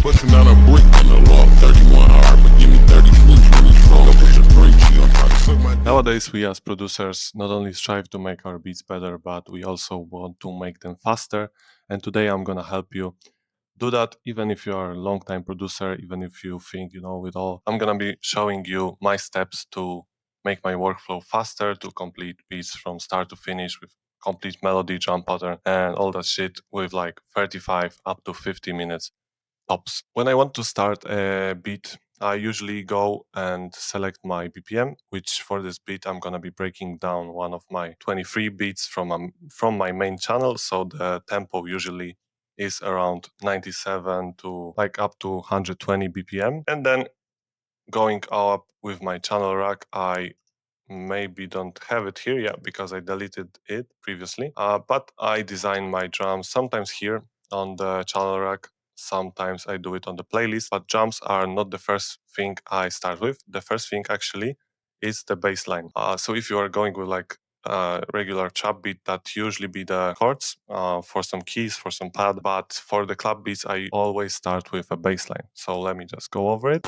busting down a brick on the law, 31 hard, but give me 30 swoops when it's wrong. Push a break, she gon' try to suck my dick. Nowadays, we as producers not only strive to make our beats better, but we also want to make them faster. And today I'm gonna help you do that, even if you are a long-time producer, even if you think you know it all. I'm gonna be showing you my steps to make my workflow faster, to complete beats from start to finish with complete melody, drum pattern, and all that shit with like 35 up to 50 minutes tops. When I want to start a beat, I usually go and select my BPM, which for this beat I'm gonna be breaking down one of my 23 beats from my main channel. So the tempo usually is around 97 to like up to 120 BPM. And then going up with my channel rack, I maybe don't have it here yet because I deleted it previously. But I design my drums sometimes here on the channel rack. Sometimes I do it on the playlist, but drums are not the first thing I start with. The first thing actually is the bass line. So if you are going with like regular trap beat, that usually be the chords for some keys, for some pad. But for the club beats, I always start with a bass line. So let me just go over it.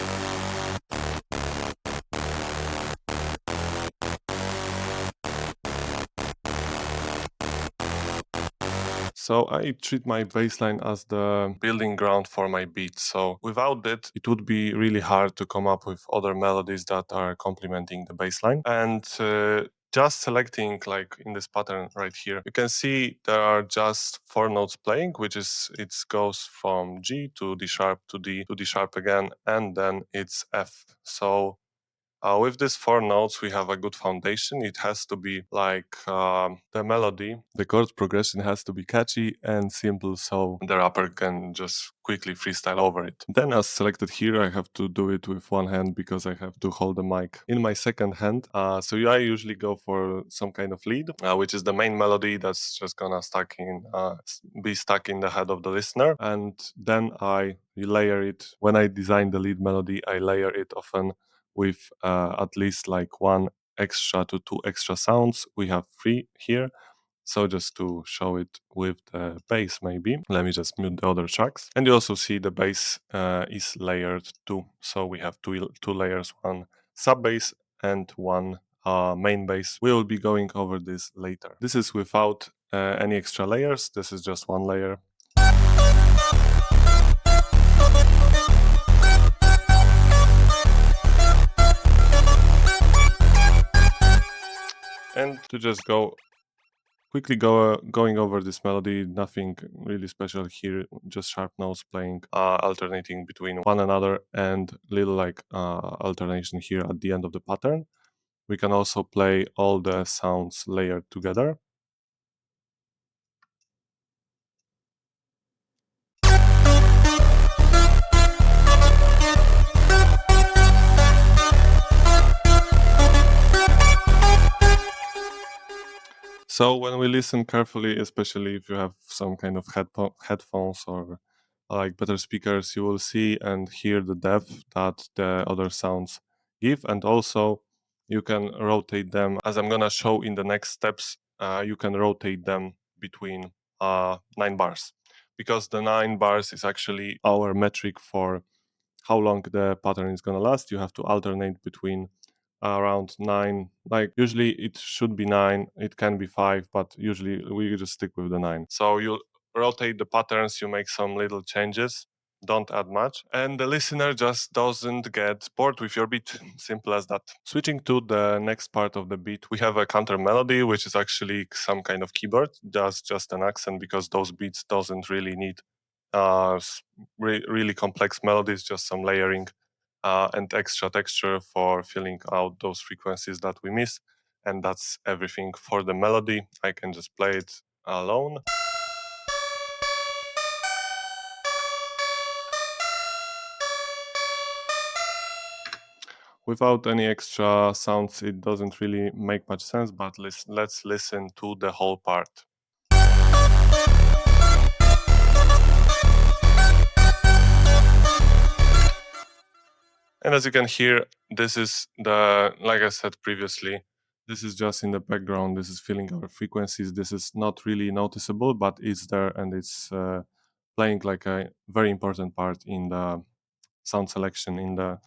So I treat my bassline as the building ground for my beat. So without it would be really hard to come up with other melodies that are complementing the bassline. And just selecting like in this pattern right here, you can see there are just 4 notes playing, which is it goes from G to D sharp to D to D sharp again, and then it's F. So with these 4 notes, we have a good foundation. It has to be like the melody, the chord progression has to be catchy and simple so the rapper can just quickly freestyle over it. Then as selected here, I have to do it with one hand because I have to hold the mic in my second hand. So I usually go for some kind of lead, which is the main melody that's just gonna be stuck in the head of the listener. And then I layer it. When I design the lead melody, I layer it often with at least like 1 extra to 2 extra sounds. We have 3 here. So just to show it with the bass maybe, let me just mute the other tracks. And you also see the bass is layered too. So we have two layers, one sub bass and one main bass. We will be going over this later. This is without any extra layers. This is just one layer. And to just going over this melody, nothing really special here, just sharp notes playing, alternating between one another, and little like alternation here at the end of the pattern. We can also play all the sounds layered together. So when we listen carefully, especially if you have some kind of headphones or like better speakers, you will see and hear the depth that the other sounds give. And also you can rotate them. As I'm gonna show in the next steps, you can rotate them between 9 bars. Because the 9 bars is actually our metric for how long the pattern is gonna last. You have to alternate between around 9, like usually it should be 9, it can be 5, but usually we just stick with the 9. So you rotate the patterns, you make some little changes, don't add much, and the listener just doesn't get bored with your beat. Simple as that. Switching to the next part of the beat, we have a counter melody, which is actually some kind of keyboard, just an accent, because those beats doesn't really need really complex melodies, just some layering and extra texture for filling out those frequencies that we miss. And that's everything for the melody. I can just play it alone. Without any extra sounds, it doesn't really make much sense, but let's listen to the whole part. And as you can hear, this is like I said previously, this is just in the background. This is filling our frequencies. This is not really noticeable, but it's there and it's playing like a very important part in the sound selection, in the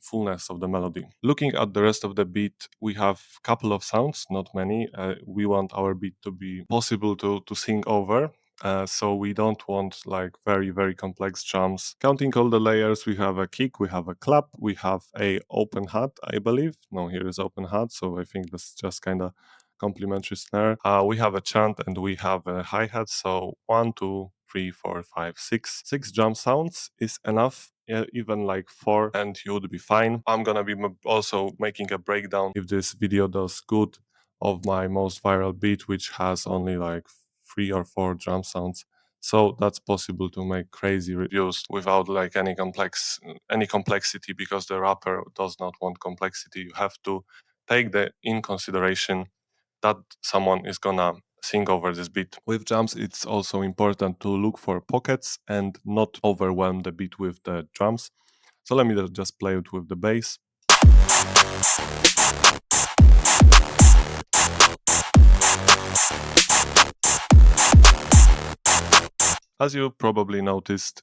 fullness of the melody. Looking at the rest of the beat, we have a couple of sounds, not many. We want our beat to be possible to sing over. So we don't want like very, very complex drums. Counting all the layers, we have a kick, we have a clap, we have a open hat, I believe. No, here is open hat, so I think that's just kind of complementary snare. We have a chant and we have a hi-hat. So 1, 2, 3, 4, 5, 6. 6 drum sounds is enough. Yeah, even like 4 and you would be fine. I'm gonna be also making a breakdown if this video does good of my most viral beat, which has only like 3 or 4 drum sounds. So that's possible to make crazy reviews without like any complexity, because the rapper does not want complexity. You have to take the in consideration that someone is gonna sing over this beat. With drums, it's also important to look for pockets and not overwhelm the beat with the drums. So let me just play it with the bass. As you probably noticed,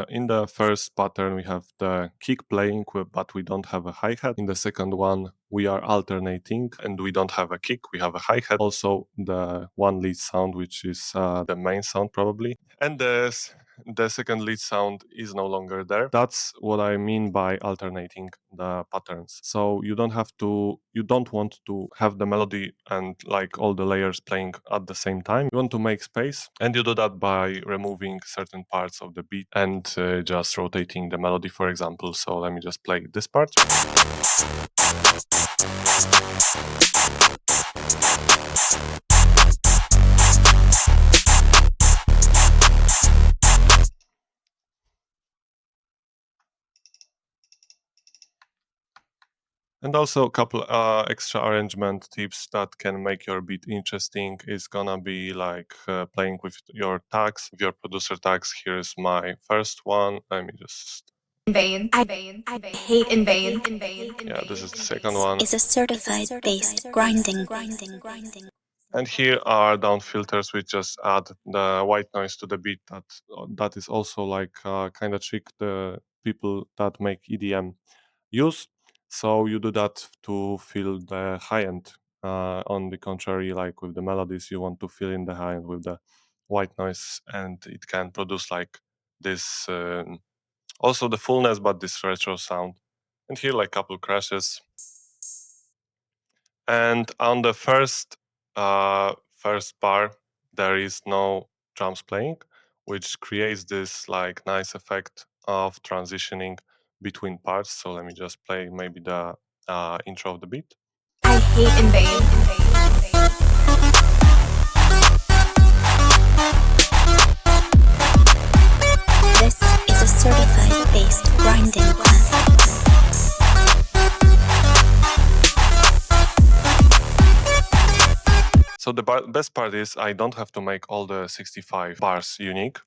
in the first pattern we have the kick playing, but we don't have a hi-hat. In the second one, we are alternating and we don't have a kick, we have a hi-hat. Also, the one lead sound, which is the main sound probably. And the second lead sound is no longer there. That's what I mean by alternating the patterns. So you don't want to have the melody and like all the layers playing at the same time. You want to make space, and you do that by removing certain parts of the beat and just rotating the melody, for example. So let me just play this part. And also a couple extra arrangement tips that can make your beat interesting is gonna be like playing with your tags, with your producer tags. Here's my first one. Let me just... Vain. I hate in vain. Yeah, this is the second one. Is a certified bass grinding. And here are down filters, which just add the white noise to the beat. That is also like kind of trick the people that make EDM use. So you do that to feel the high end. On the contrary, like with the melodies, you want to fill in the high end with the white noise, and it can produce like this also the fullness, but this retro sound. And here, like couple crashes. And on the first bar, there is no drums playing, which creates this like nice effect of transitioning between parts. So let me just play maybe the intro of the beat. I hate in vain. This is a certified bass grinding classic. So the best part is I don't have to make all the 65 bars unique.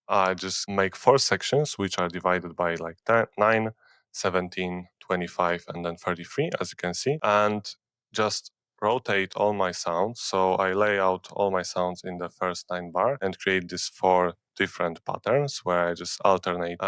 I just make 4 sections, which are divided by like 10, 9, 17, 25, and then 33, as you can see, and just rotate all my sounds. So I lay out all my sounds in the first 9 bar and create these 4 different patterns where I just alternate.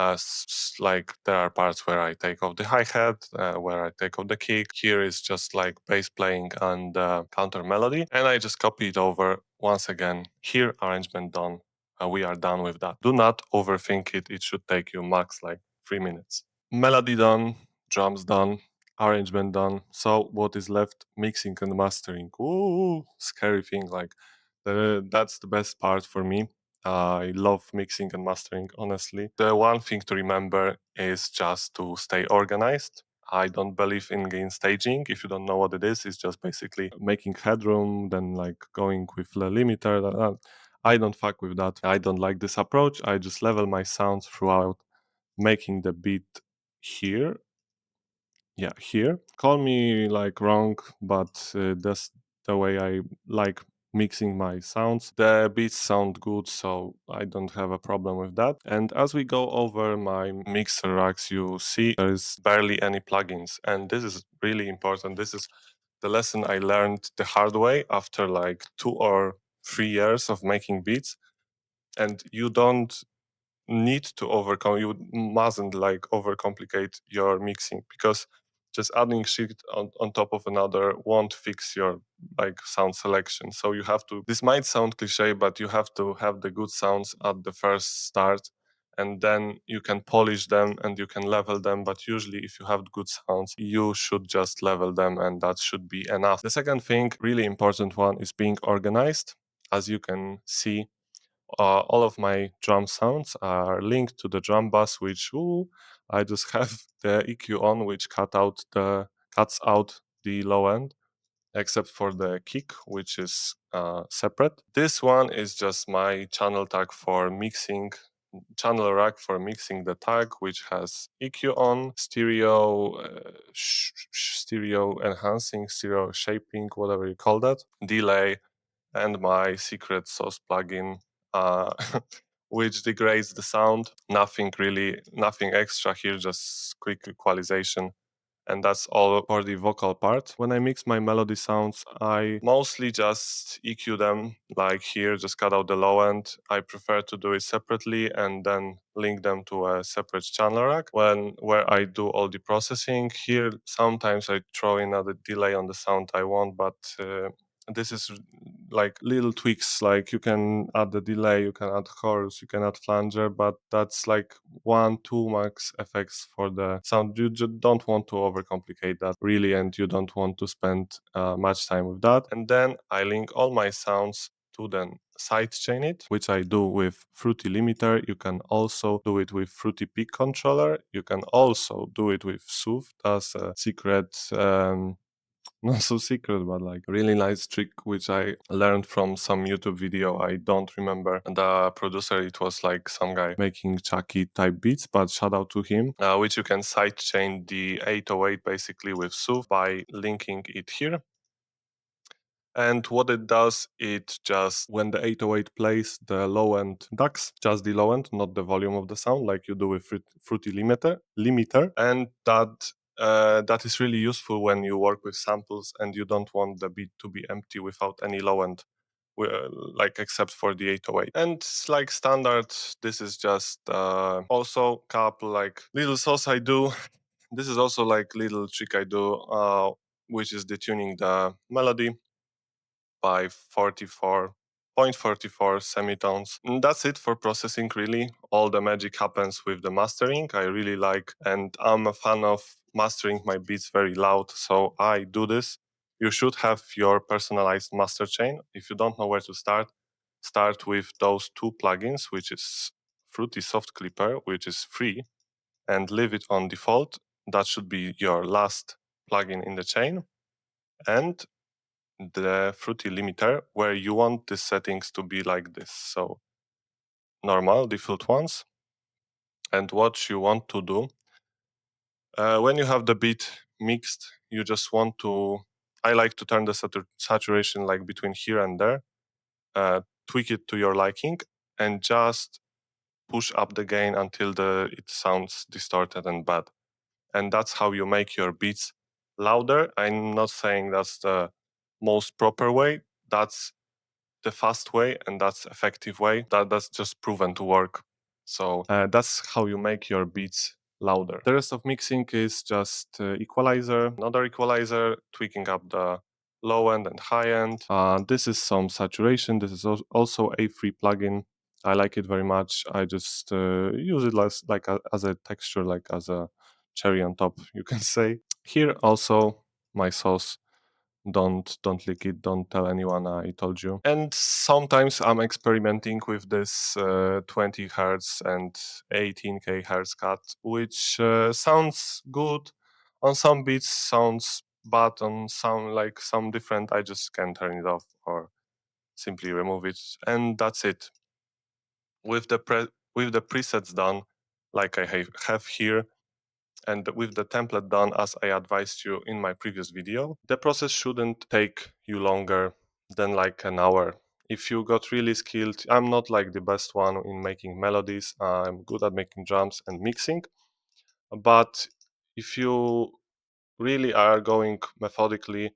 Like there are parts where I take off the hi-hat, where I take off the kick. Here is just like bass playing and counter melody, and I just copy it over once again. Here, arrangement done. We are done with that. Do not overthink it. It should take you max like 3 minutes. Melody done, drums done, arrangement done. So what is left? Mixing and mastering. Ooh, scary thing. Like that's the best part for me. I love mixing and mastering, honestly. The one thing to remember is just to stay organized. I don't believe in gain staging. If you don't know what it is, it's just basically making headroom, then like going with the limiter. I don't fuck with that. I don't like this approach. I just level my sounds throughout, making the beat here. Yeah, here. Call me like wrong, but that's the way I like mixing my sounds. The beats sound good, so I don't have a problem with that. And as we go over my mixer racks, you see there is barely any plugins. And this is really important. This is the lesson I learned the hard way after like 2 or 3 years of making beats. and you don't need to overcome, you mustn't like overcomplicate your mixing, because just adding shit on top of another won't fix your like sound selection. So you have to, this might sound cliche, but you have to have the good sounds at the first start, and then you can polish them and you can level them. But usually if you have good sounds, you should just level them, and that should be enough. The second thing, really important one, is being organized. As you can see, all of my drum sounds are linked to the drum bus, which I just have the EQ on, which cuts out the low end, except for the kick, which is separate. This one is just my channel tag for mixing, channel rack for mixing the tag, which has EQ on, stereo, stereo enhancing, stereo shaping, whatever you call that, delay, and my secret sauce plugin, uh, which degrades the sound. Nothing really, nothing extra here, just quick equalization. And that's all for the vocal part. When I mix my melody sounds, I mostly just EQ them, like here, just cut out the low end. I prefer to do it separately and then link them to a separate channel rack where I do all the processing. Here, sometimes I throw in a delay on the sound I want, but this is like little tweaks, like you can add the delay, you can add chorus, you can add flanger, but that's like 1-2 max effects for the sound. You just don't want to overcomplicate that really, and you don't want to spend much time with that. And then I link all my sounds to then sidechain it, which I do with Fruity Limiter. You can also do it with Fruity Peak Controller. You can also do it with Soothe. That's a secret not so secret, but like really nice trick which I learned from some YouTube video. I don't remember the producer. It was like some guy making Chucky type beats, but shout out to him. Which you can sidechain the 808 basically with Soothe by linking it here. And what it does, it just, when the 808 plays, the low end ducks, just the low end, not the volume of the sound, like you do with Fruity Limiter. And that is really useful when you work with samples and you don't want the beat to be empty without any low end, like except for the 808. And like standard, this is just also couple like little sauce I do. This is also like little trick I do, which is detuning the melody by 44.44 semitones. And that's it for processing, really. All the magic happens with the mastering. I really like, and I'm a fan of mastering my beats very loud, so I do this. You should have your personalized master chain. If you don't know where to start with those two plugins, which is Fruity Soft Clipper, which is free, and leave it on default. That should be your last plugin in the chain. And the Fruity Limiter, where you want the settings to be like this. So normal, default ones. And what you want to do, when you have the beat mixed, you just want to, I like to turn the saturation like between here and there, tweak it to your liking, and just push up the gain until it sounds distorted and bad. And that's how you make your beats louder. I'm not saying that's the most proper way. That's the fast way, and that's effective way. That's just proven to work. So that's how you make your beats louder. The rest of mixing is just equalizer, another equalizer, tweaking up the low end and high end. This is some saturation. This is also a free plugin. I like it very much. I just use it as a texture, like as a cherry on top, you can say. Here also my sauce. Don't leak it, don't tell anyone I told you. And sometimes I'm experimenting with this 20 hertz and 18k hertz cut, which sounds good on some beats, sounds bad on some different. I just can turn it off or simply remove it, and that's it. With the presets done, like I have here, and with the template done as I advised you in my previous video, the process shouldn't take you longer than like an hour. If you got really skilled, I'm not like the best one in making melodies, I'm good at making drums and mixing, but if you really are going methodically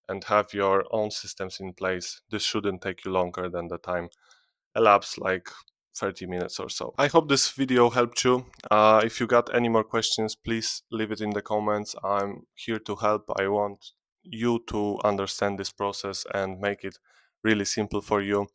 and have your own systems in place, this shouldn't take you longer than the time elapsed, like 30 minutes or so. I hope this video helped you. If you got any more questions, please leave it in the comments. I'm here to help. I want you to understand this process and make it really simple for you.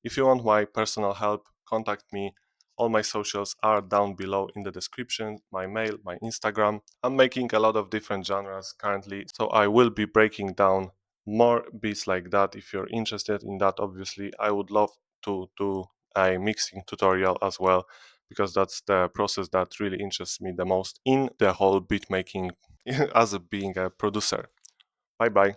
If you want my personal help, contact me. All my socials are down below in the description, my mail, my Instagram. I'm making a lot of different genres currently, so I will be breaking down more beats like that. If you're interested in that, obviously, I would love to do a mixing tutorial as well, because that's the process that really interests me the most in the whole beat making as being a producer. Bye bye.